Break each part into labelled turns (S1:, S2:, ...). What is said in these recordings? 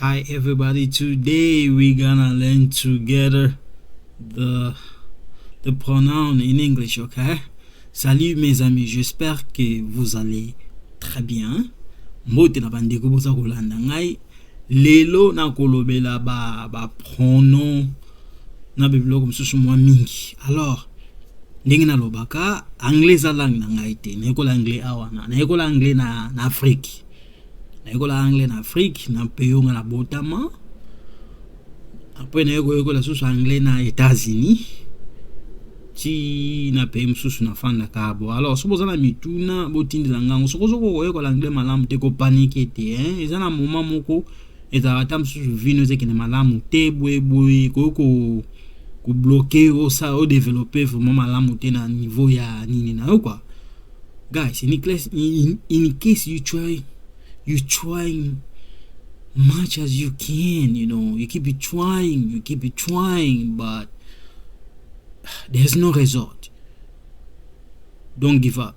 S1: Hi everybody, today we're gonna learn together the pronoun in English, okay? Salut mes amis, j'espère que vous allez très bien. Mbote na bandeko boza kolanda ngai. Lelo na kolobela ba pronom na bibloko msusu mwa mingi. Alors, ndenge na lobaka anglais alang na ngai te. Nayekola anglais awana. Nayekola anglais na Afrique. Nayekola anglais na Afrique na peyo nga na botama. Après nayekola susu anglais na États-Unis. Ti na peyo msusu na fanda kabo. Alors soboza na mituna botindela ngango sokozo koyekola anglais malamu te ko paniquer te eza na moment moko ezalata msusu vino ezekene malamu te boye ko bloquer au ça au développer vraiment malamu te na niveau ya nini na yo quoi. Guys, in case you trying much as you can, you keep it trying, but there's no result. Don't give up.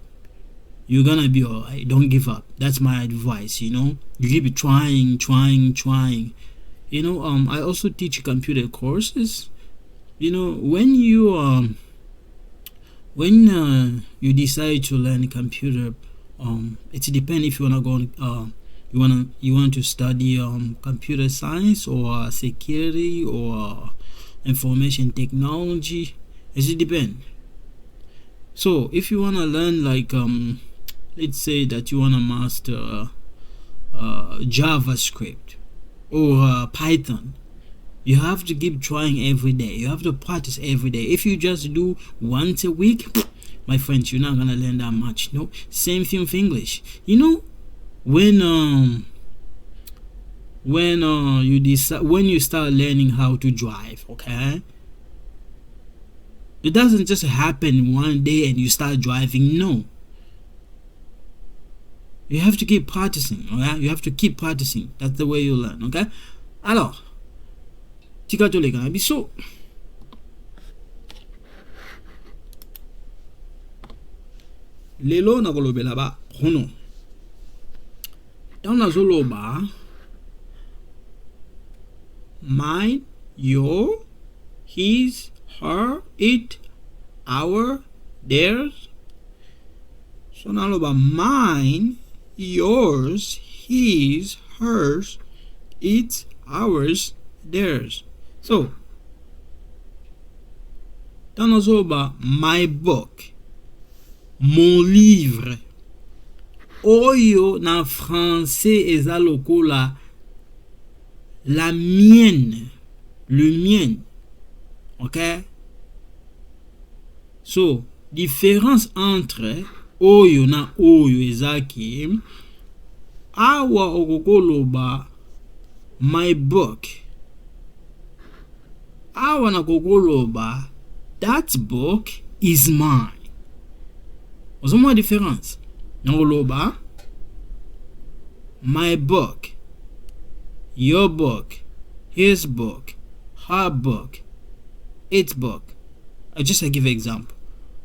S1: You're gonna be alright. Don't give up. That's my advice. You keep it trying. I also teach computer courses. When you decide to learn computer, it depends if you wanna go you want to study computer science or security or information technology. It depends. So if you wanna learn like let's say that you wanna master JavaScript or Python, you have to keep trying every day. You have to practice every day. If you just do once a week, my friends, you're not gonna learn that much. No, same thing with English. When you start learning how to drive, okay, it doesn't just happen one day and you start driving. No, you have to keep practicing. Okay, you have to keep practicing. That's the way you learn. Okay, alors tika to lega biso lelo na kolobela ba pronom. Dans la zoloba, mine, your, his, her, it, our, theirs. So now loba mine, yours, his, hers, it, ours, theirs. So dans la zoloba, my book, mon livre. Oyo na français eza lokola la mienne, le mien. Okay? So, différence entre oyo na oyo eza ki awa okokoloba my book. Awa na kokoloba that book is mine. Ozomwa différence. Nangoloba my book, your book, his book, her book, its book. I give an example.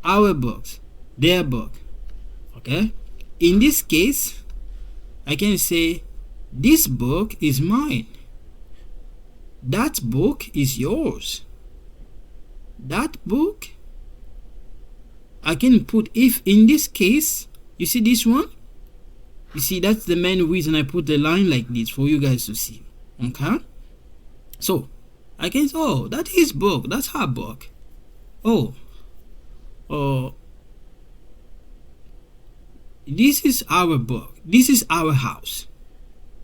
S1: Our books, their book. Okay? In this case, I can say this book is mine. That book is yours. That book, I can put, if in this case, you see this one? You see, that's the main reason I put the line like this for you guys to see. Okay? So, I can say, oh, that's his book. That's her book. Oh, this is our book. This is our house.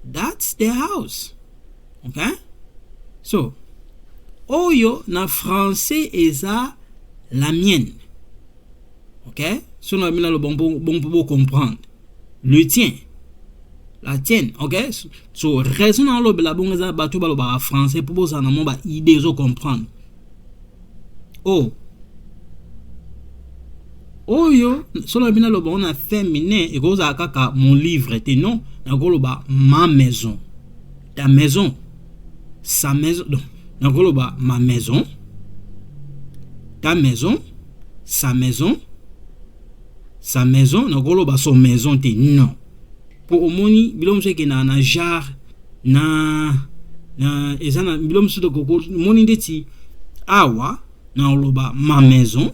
S1: That's their house. Okay? So, oyo na français eza la mienne. Okay? So na mina lo bon pour comprendre. Le tien. La tienne. Okay? So raison na lo bela bon eza bato ba lo ba français pour boza na mo ba idée zo comprendre. Oh. Oyo so na mina lo bon na féminin e goza kaka mon livre te non na ko lo ba ma maison. Ta maison. Sa maison. Na ko lo ba ma maison. Ta maison. Sa maison. Sa maison, na koloba son maison te non. Pour omoni bilom se ke na jar na ezana bilo musudo koko moni ndeti awa na oloba ma maison,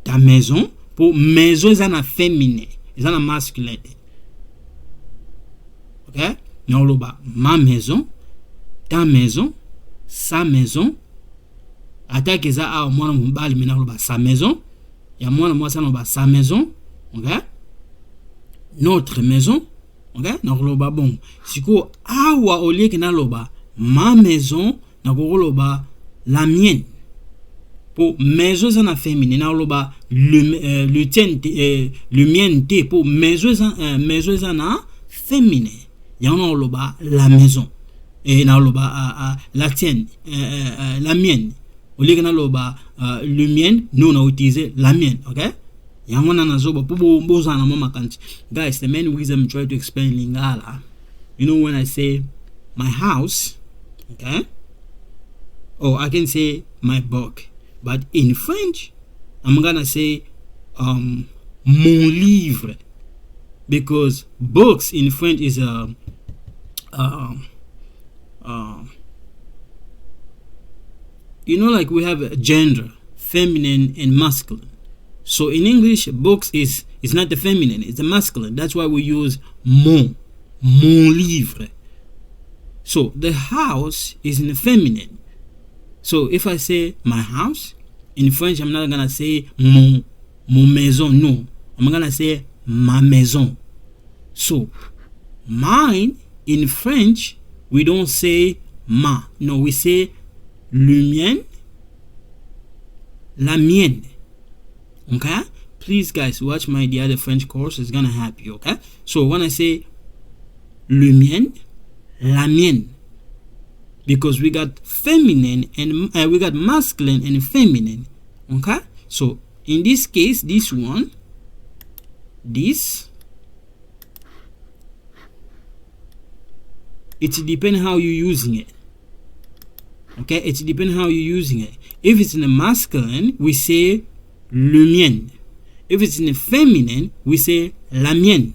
S1: ta maison. Pour maison ezana féminin, ezana masculin. OK? Na oloba ma maison, ta maison, sa maison. Attaque eza a mwana mobali mena oloba sa maison. Ya mwana mwasi na oloba sa maison. OK? Notre maison. OK? Na oloba bon. Siko awa olie ke na oloba ma maison, na oloba la mienne. Pour maison ezana féminin na oloba le tien le mien te. Pour maison ezana féminin. Ya na oloba la maison. Et na oloba la tienne, la mienne. Au lieu que na oloba le mien, nous on a utilisé la mienne. OK? Ya na nazoba pour bozana mama kanti. Guys, the main reason I'm trying to explain Lingala, you know, when I say my house, okay? Or I can say my book. But in French, I'm gonna say mon livre, because books in French is you know, like we have a gender, feminine and masculine. So in English, books is not the feminine, it's the masculine. That's why we use mon livre. So the house is in the feminine. So if I say my house, in French, I'm not gonna say mon maison. No, I'm gonna say ma maison. So mine in French, we don't say ma. No, we say le mien, la mienne. Okay? Please, guys, watch the other French course. It's gonna help you. Okay? So when I say le mien, la mienne, because we got feminine and we got masculine and feminine. Okay? So in this case, this one, this, it depends how you're using it. Okay? It depends how you're using it. If it's in the masculine, we say le mien. If it's in the feminine, we say la mienne.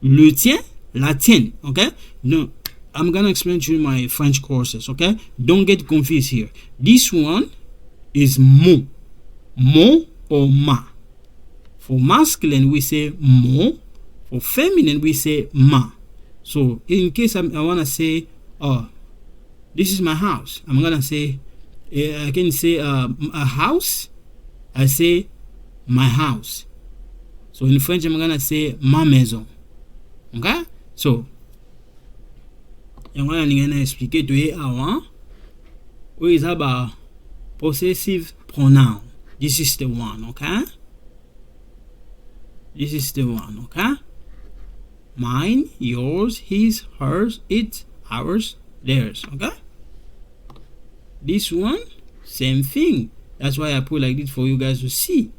S1: Le tien, la tienne. Okay? No, I'm gonna explain to you my French courses. Okay? Don't get confused here. This one is mon or ma. For masculine, we say mon. For feminine, we say ma. So in case I want to say, oh, this is my house, I'm gonna say, I can say a house. I say my house. So in French, I'm gonna say ma maison. Okay? So I'm gonna expliquer to you avant. What is about possessive pronoun? This is the one. Okay? This is the one. Okay? Mine, yours, his, hers, it, ours, theirs. Okay? This one, same thing. That's why I put like this for you guys to see.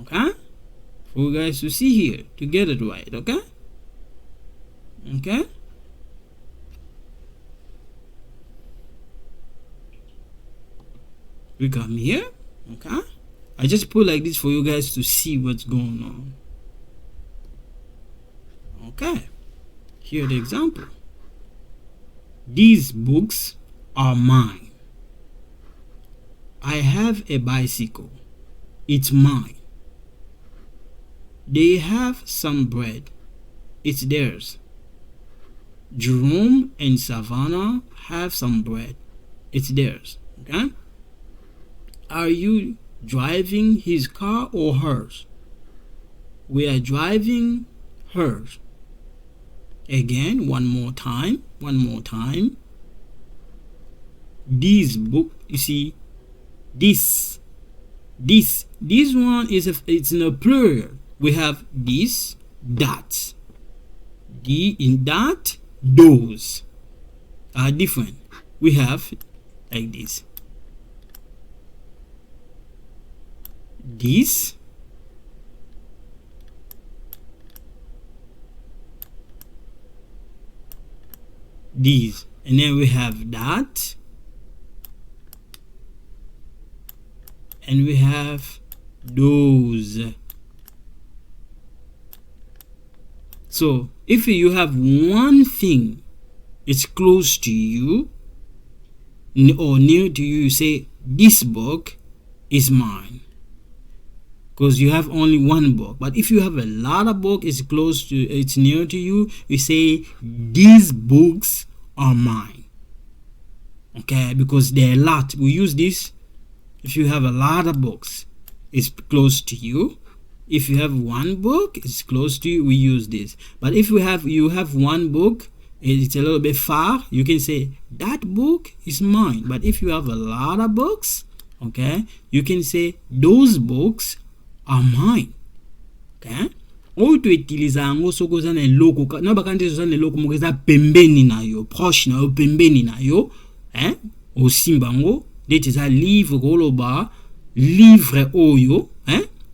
S1: Okay? For you guys to see here, to get it right. Okay? Okay? We come here. Okay? I just put like this for you guys to see what's going on. Okay? Here the example. These books are mine. I have a bicycle. It's mine. They have some bread. It's theirs. Jerome and Savannah have some bread. It's theirs. Okay? Are you driving his car or hers? We are driving hers. Again, one more time. These book, you see, this one is it's in a plural. We have this, that. The in that, those are different. We have like this. This, these, and then we have that, and we have those. So if you have one thing it's close to you or near to you, you say this book is mine, because you have only one book. But if you have a lot of books, it's near to you, you say these books are mine. Okay, because there are a lot. We use this if you have a lot of books, it's close to you. If you have one book, it's close to you, we use this. But if you have one book, it's a little bit far, you can say that book is mine. But if you have a lot of books, okay, you can say those books are mine. Okay, oyo tuutiliza yango soko oza na eloko na bakandi oza na eloko moko eza pembeni na yo, proche na yo, pembeni na yo, osimba yango ndeti eza livre koloba livre oyo,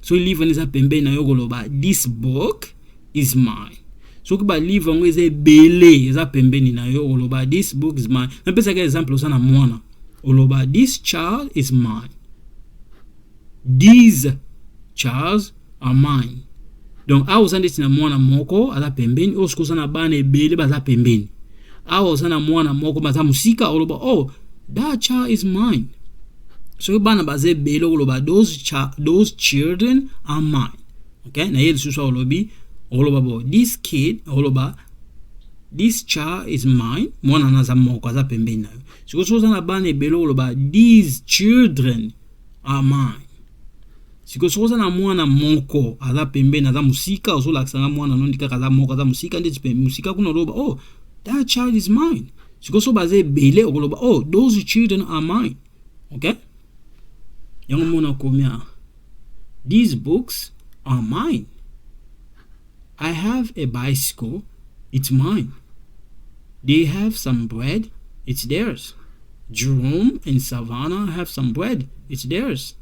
S1: so livre neza pembeni na yo koloba this book is mine. So kuba livre yango eza ebele eza pembeni na yo koloba this book is mine. Napesa ka example oza na mwana koloba this child is mine, these childs are mine. Donc awo oza ndeti na mwana moko aza pembeni, osiko oza na bana ebele baza pembeni. Awo oza na mwana moko baza musika koloba oh that child is mine. So bana baze ebele koloba those children are mine. Okay, na yeli susu olobi oloba bo this kid oloba this child is mine, mwana naza moko aza pembeni na yo. Siko so oza na bana ebele koloba these children are mine. Siko so oza na mwana moko aza pembeni aza musika ozolakisanga mwana nondi kaka aza moko aza musika ndeti pembeni musika kuna oloba oh that child is mine. Siko so baze ebele koloba oh those children are mine. Okay, yango mona komia these books are mine. I have a bicycle, it's mine. They have some bread, it's theirs. Jerome and Savannah have some bread, it's theirs.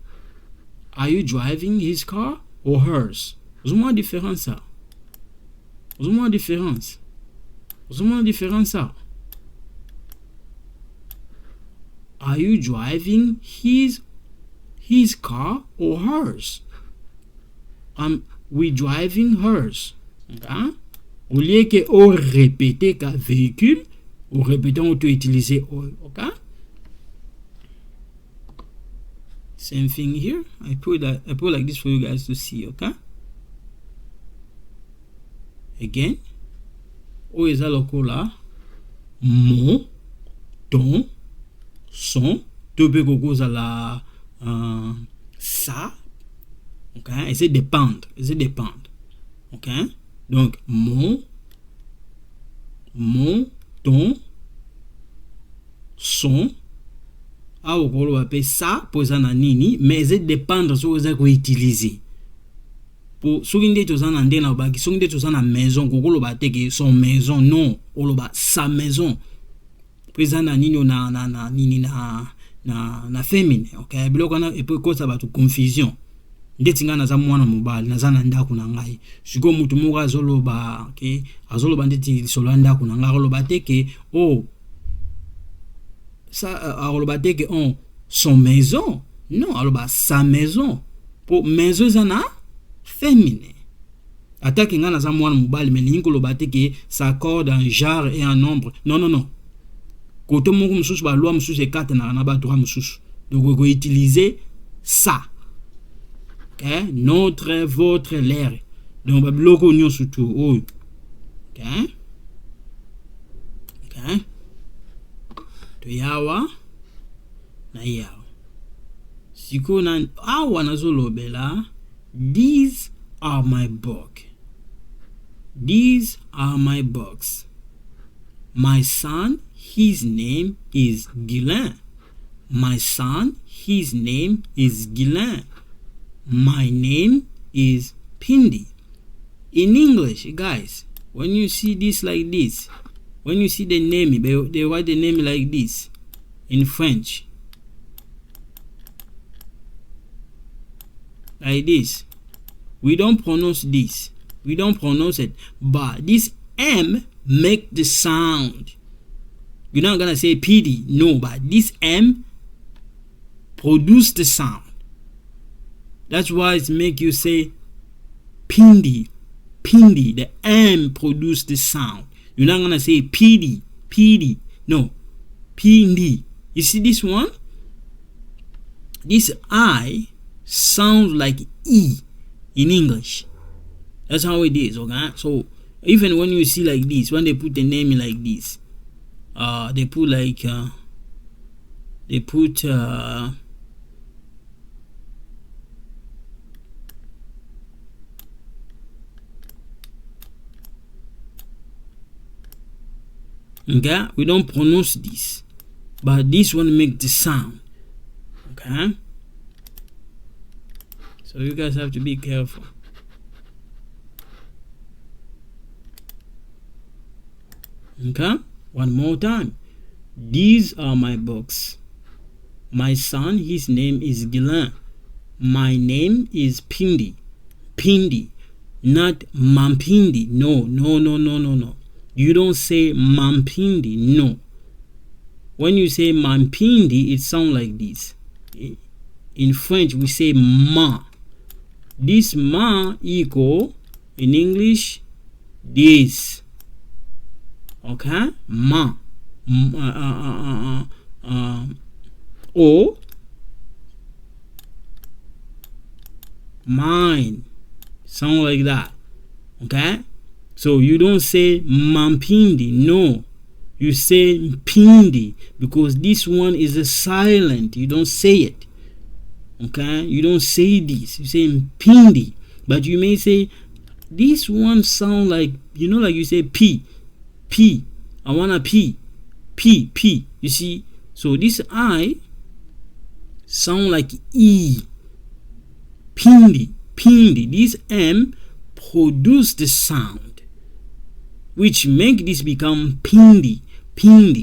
S1: Are you driving his car or hers? Ozuma différence ça. Ozuma différence. Ozuma différence ça. Are you driving his car or hers? We driving hers. Okay? Au lieu que on répéter ka véhicule, on répète on peut utiliser okay? Same thing here. I put like this for you guys to see, okay? Again. O eza lokola mon, ton, son, to be kokoza la ça. Okay? Et c'est dépendre. Okay? Donc mon, ton, son. A okolo appelle ça pour ça na nini, mais c'est dépendre sur ça qu'on utilise. Pour soki ndeti oza na nde na obaki, soki ndeti oza na maison kokolo ba teke son maison, non, oloba sa maison. Pour na nini na nini na féminin, okay? Biloko na epo kosa ba tu confusion. Ndeti nga naza mwana mobali naza na ndako na ngai. Siko mutu moko azoloba, okay? Azoloba ndeti solo ndako na ngai oloba teke oh ça aloba teke on son maison, non aloba sa maison. Pour maison zana féminin. Attaque nga naza mwana mobali mais ningo loba teke s'accorde en genre et en nombre. Non. Koto moko mususu ba loi mususu ekata na ba droit mususu. Donc on va utiliser ça. Okay? Notre, votre, l'air. Donc ba bloko nyo surtout oh. Okay? To yawa na yawa. Siko na awa nazolobela these are my book. These are my books. My son, his name is Guylain. My son, his name is Guylain. My name is Pindi. In English, guys, when you see this like this, when you see the name, they write the name like this. In French, like this. We don't pronounce this. We don't pronounce it. But this M make the sound. You're not gonna say PD. No, but this M produce the sound. That's why it make you say Pindi. Pindi. The M produce the sound. You're not gonna say PD. pindi. No, pindi. You see this one? This I sounds like E in English. That's how it is, okay? So even when you see like this, when they put the name like this, they put like okay, we don't pronounce this, but this one make the sound. Okay, so you guys have to be careful. Okay, one more time. These are my books. My son, his name is Gilan. My name is Pindi. Pindi, not Mampindi. No. You don't say Mampindi. No. When you say Mampindi, it sounds like this. In French, we say ma. This ma equal in English this. Okay, ma. Or mine, sound like that. Okay, so you don't say mampindi. No, you say pindi, because this one is a silent. You don't say it. Okay, you don't say this. You say pindi, but you may say this one sound like, you know, like you say p. I wanna p. You see, so this I sound like E. Pindi. This M produce the sound, which make this become pindi.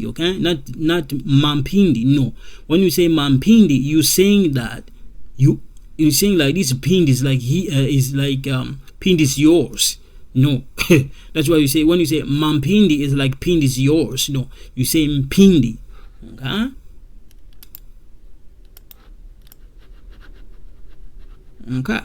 S1: Okay, not mampindi. No, when you say mampindi, you saying that you saying like this pindi is like is like pindi is yours. No, that's why you say, when you say mampindi is like pindi is yours. No, you say pindi. Okay.